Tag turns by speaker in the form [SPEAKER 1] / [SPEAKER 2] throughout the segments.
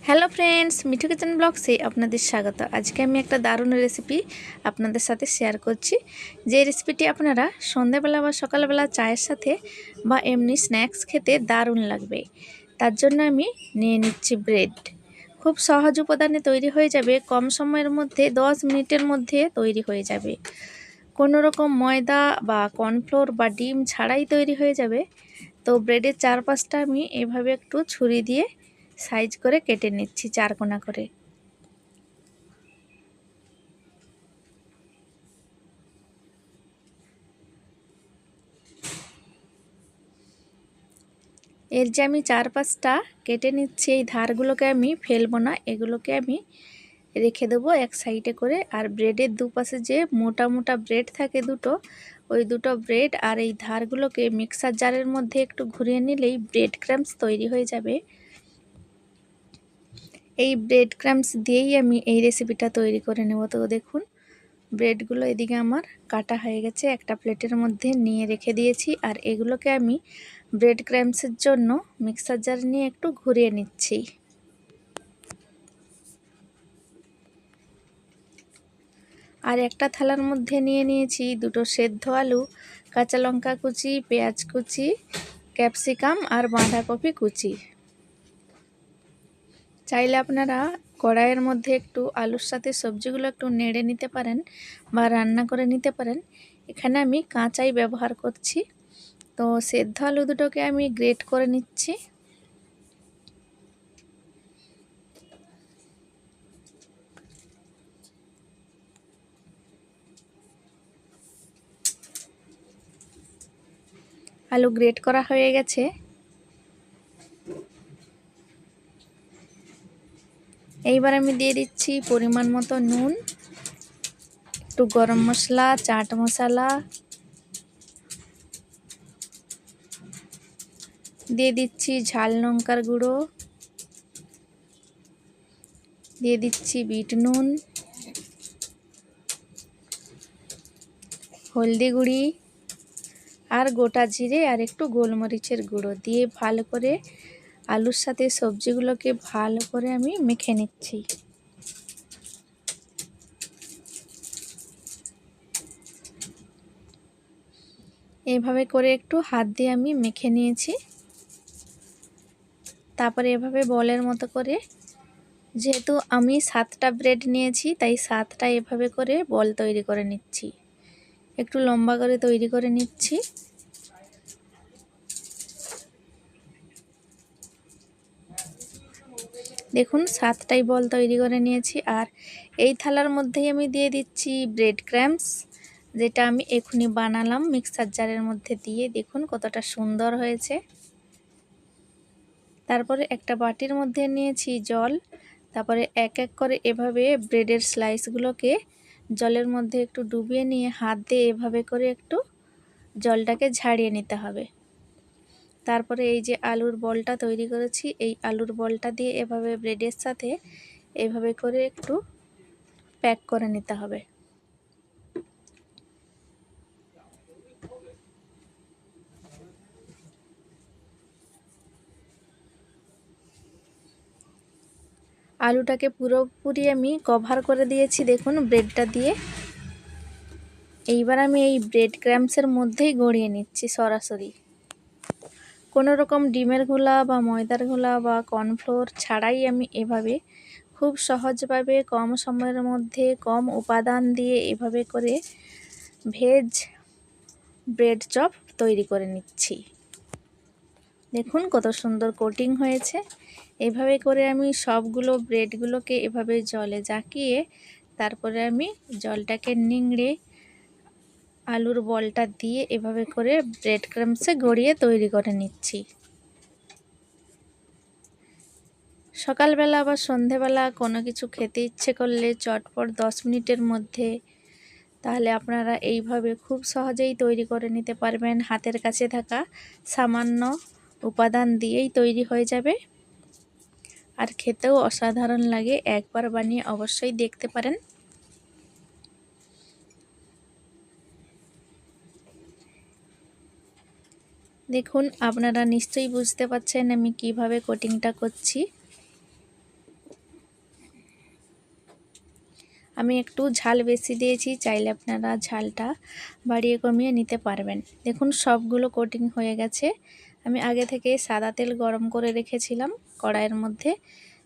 [SPEAKER 1] Hello friends, Mithu kitchen ব্লগসে আপনাদের স্বাগত। আজকে আমি একটা দারুণ রেসিপি আপনাদের সাথে শেয়ার করছি। যে রেসিপিটি আপনারা সন্ধ্যাবেলা বা সকালবেলা চায়ের সাথে বা এমনি স্ন্যাক্স খেতে দারুণ লাগবে। তার জন্য আমি নিয়ে নিচ্ছি ব্রেড। খুব সহজ উপাদানে তৈরি হয়ে যাবে, কম সময়ের মধ্যে 10 মিনিটের মধ্যে তৈরি হয়ে যাবে। কোনো রকম ময়দা বা কর্নফ্লোর বা ডিম ছাড়াই তৈরি হয়ে যাবে। তো ব্রেডের চারপাশটা আমি এভাবে একটু ছুরি দিয়ে সাইজ করে কেটে নিচ্ছি 4 কোনা করে। এর যে আমি চারপাশটা কেটে নিচ্ছি, এই ধারগুলোকে আমি ফেলবো না, এগুলোকে আমি রেখে দেবো এক সাইডে করে। আর ব্রেডের দুপাশে যে মোটা মোটা ব্রেড থাকে দুটো, ওই দুটো ব্রেড আর এই ধারগুলোকে মিক্সার জারের মধ্যে একটু ঘুরিয়ে নিলেই ব্রেড ক্রাম্পস তৈরি হয়ে যাবে। এই ব্রেড ক্রাম্পস দিয়েই আমি এই রেসিপিটা তৈরি করে নেব। তো দেখুন, ব্রেডগুলো এদিকে আমার কাটা হয়ে গেছে, একটা প্লেটের মধ্যে নিয়ে রেখে দিয়েছি। আর এগুলোকে আমি ব্রেড ক্রাম্পসের জন্য মিক্সার জার নিয়ে একটু ঘুরিয়ে নিচ্ছি। আর একটা থালার মধ্যে নিয়ে নিয়েছি দুটো সেদ্ধ আলু, কাঁচা লঙ্কা কুচি, পেঁয়াজ কুচি, ক্যাপসিকাম আর বাঁধাকপি কুচি। চাইলে আপনারা কড়াইয়ের মধ্যে একটু আলুর সাথে সবজিগুলো একটু নেড়ে নিতে পারেন বা রান্না করে নিতে পারেন। এখানে আমি কাঁচাই ব্যবহার করছি। তো সেদ্ধ আলু দুটোকে আমি গ্রেট করে নিচ্ছি। আলু গ্রেট করা হয়ে গেছে। এইবার আমি দিয়ে দিচ্ছি পরিমাণ মতো নুন, একটু গরম মশলা, চাট মশলা, দিয়ে দিচ্ছি ঝাল লঙ্কার গুঁড়ো, দিয়ে দিচ্ছি বিট নুন, হলদি গুঁড়ি আর গোটা জিরে আর একটু গোলমরিচের গুঁড়ো দিয়ে ভালো করে আলুর সাথে সবজিগুলোকে ভালো করে আমি মেখে নিচ্ছি। এইভাবে করে একটু হাত দিয়ে আমি মেখে নিয়েছি। তারপরে এভাবে বলের মতো করে, যেহেতু আমি 7টা ব্রেড নিয়েছি তাই 7টা এভাবে করে বল তৈরি করে নিচ্ছি। একটু লম্বা করে তৈরি করে নিচ্ছি। দেখুন 7টাই বল তৈরি করে নিয়েছি। আর এই থালার মধ্যেই আমি দিয়ে দিচ্ছি ব্রেড ক্রাম্পস, যেটা আমি এখনই বানালাম মিক্সার জারের মধ্যে দিয়ে। দেখুন কতটা সুন্দর হয়েছে। তারপরে একটা বাটির মধ্যে নিয়েছি জল। তারপরে এক এক করে এভাবে ব্রেডের স্লাইসগুলোকে জলের মধ্যে একটু ডুবিয়ে নিয়ে হাত দিয়ে এভাবে করে একটু জলটাকে ঝাড়িয়ে নিতে হবে। তারপরে এই যে আলুর বলটা তৈরি করেছি, এই আলুর বলটা দিয়ে এভাবে ব্রেডের সাথে এভাবে করে একটু প্যাক করে নিতে হবে। আলুটাকে পুরোপুরি আমি কভার করে দিয়েছি দেখুন ব্রেডটা দিয়ে। এইবার আমি এই ব্রেড ক্রাম্পসের মধ্যেই গড়িয়ে নিচ্ছি সরাসরি। কোনো রকম ডিমের ঘোলা বা ময়দার ঘোলা বা কর্নফ্লোর ছাড়াই আমি এভাবে খুব সহজভাবে কম সময়ের মধ্যে কম উপাদান দিয়ে এভাবে করে ভেজ ব্রেড চপ তৈরি করে নিচ্ছি। দেখুন কত সুন্দর কোটিং হয়েছে। এভাবে করে আমি সবগুলো ব্রেডগুলোকে এভাবে জলে জাকিয়ে তারপরে আমি জলটাকে নিংড়ে আলুর বলটা দিয়ে এভাবে করে ব্রেড ক্রাম্পসে গড়িয়ে তৈরি করে নিচ্ছি। সকালবেলা বা সন্ধেবেলা কোনো কিছু খেতে ইচ্ছে করলে চটপট 10 মিনিটের মধ্যে, তাহলে আপনারা এইভাবে খুব সহজেই তৈরি করে নিতে পারবেন। হাতের কাছে থাকা সামান্য উপাদান দিয়েই তৈরি হয়ে যাবে। আর খেতেও অসাধারণ লাগে। একবার বানিয়ে অবশ্যই দেখতে পারেন। দেখুন আপনারা নিশ্চয়ই বুঝতে পারছেন আমি কিভাবে কোটিংটা করছি। আমি একটু ঝাল বেশি দিয়েছি, চাইলে আপনারা ঝালটা বাড়িয়ে কমিয়ে নিতে পারবেন। দেখুন সবগুলো কোটিং হয়ে গেছে। আমি আগে থেকে সাদা তেল গরম করে রেখেছিলাম কড়াইয়ের মধ্যে,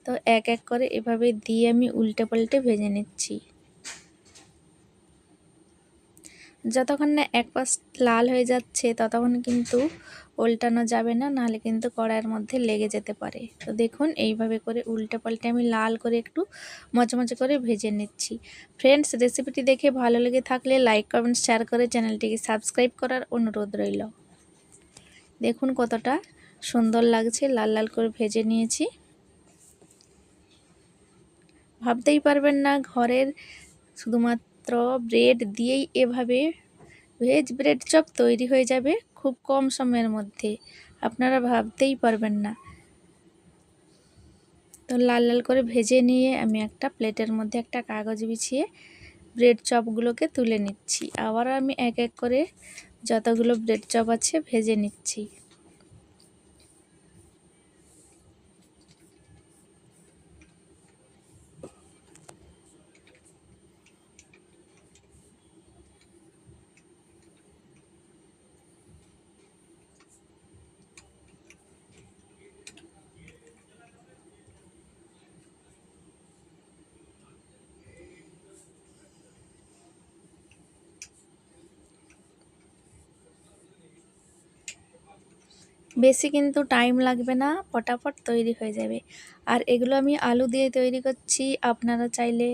[SPEAKER 1] তো এক এক করে এভাবে দিয়ে আমি উল্টে পাল্টে ভেজে নিচ্ছি। যতক্ষণ না এক পাশ লাল হয়ে যাচ্ছে ততক্ষণ কিন্তু উল্টানো যাবে না, নাহলে কিন্তু কড়াইয়ের মধ্যে লেগে যেতে পারে। তো দেখুন এইভাবে করে উল্টে পাল্টে আমি লাল করে একটু মচমচে করে ভেজে নিচ্ছি। ফ্রেন্ডস, রেসিপিটি দেখে ভালো লেগে থাকলে লাইক কমেন্ট শেয়ার করে চ্যানেলটিকে সাবস্ক্রাইব করার অনুরোধ রইল। দেখুন কতটা সুন্দর লাগছে, লাল লাল করে ভেজে নিয়েছি। ভাবতেই পারবেন না ঘরের শুধুমাত্র ব্রেড দিয়েই এভাবে ভেজ ব্রেড চপ তৈরি হয়ে যাবে খুব কম সময়ের মধ্যে, আপনারা ভাবতেই পারবেন না। তো লাল লাল করে ভেজে নিয়ে আমি একটা প্লেটের মধ্যে একটা কাগজ বিছিয়ে ব্রেড চপগুলোকে তুলে নিচ্ছি। আবার আমি এক এক করে যতগুলো ব্রেড চপ আছে ভেজে নিচ্ছি। বেশি কিন্তু টাইম লাগবে না, ফটাফট তৈরি হয়ে যাবে। আর এগুলো আমি আলু দিয়ে তৈরি করছি, আপনারা চাইলে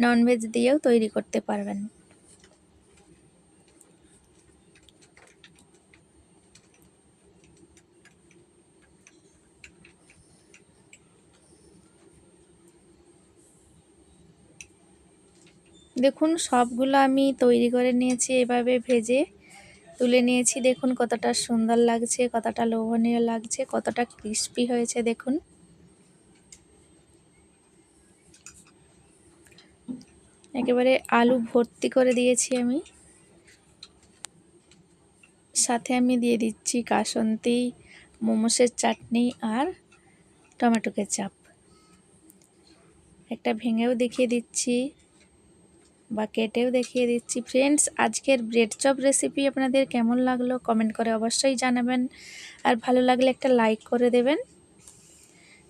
[SPEAKER 1] ননভেজ দিয়েও তৈরি করতে পারবেন। দেখুন সবগুলো আমি তৈরি করে নিয়েছি, এভাবে ভেজে তুলে নিয়েছি। দেখুন কতটা সুন্দর লাগছে, কতটা লোভনীয় লাগছে, কতটা ক্রিস্পি হয়েছে। দেখুন একেবারে আলু ভর্তি করে দিয়েছি আমি, সাথে আমি দিয়ে দিচ্ছি কাসন্দি, মোমোসের চাটনি আর টমেটো কেচাপ। একটা ভেঙেও দেখিয়ে দিচ্ছি বা কেটেও দেখিয়ে দিচ্ছি। ফ্রেন্ডস, আজকের ব্রেড চপ রেসিপি আপনাদের কেমন লাগলো কমেন্ট করে অবশ্যই জানাবেন, আর ভালো লাগলে একটা লাইক করে দেবেন।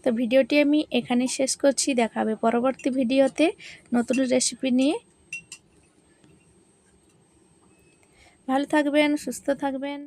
[SPEAKER 1] তো ভিডিওটি আমি এখানেই শেষ করছি, দেখা হবে পরবর্তী ভিডিওতে নতুন রেসিপি নিয়ে। ভালো থাকবেন, সুস্থ থাকবেন।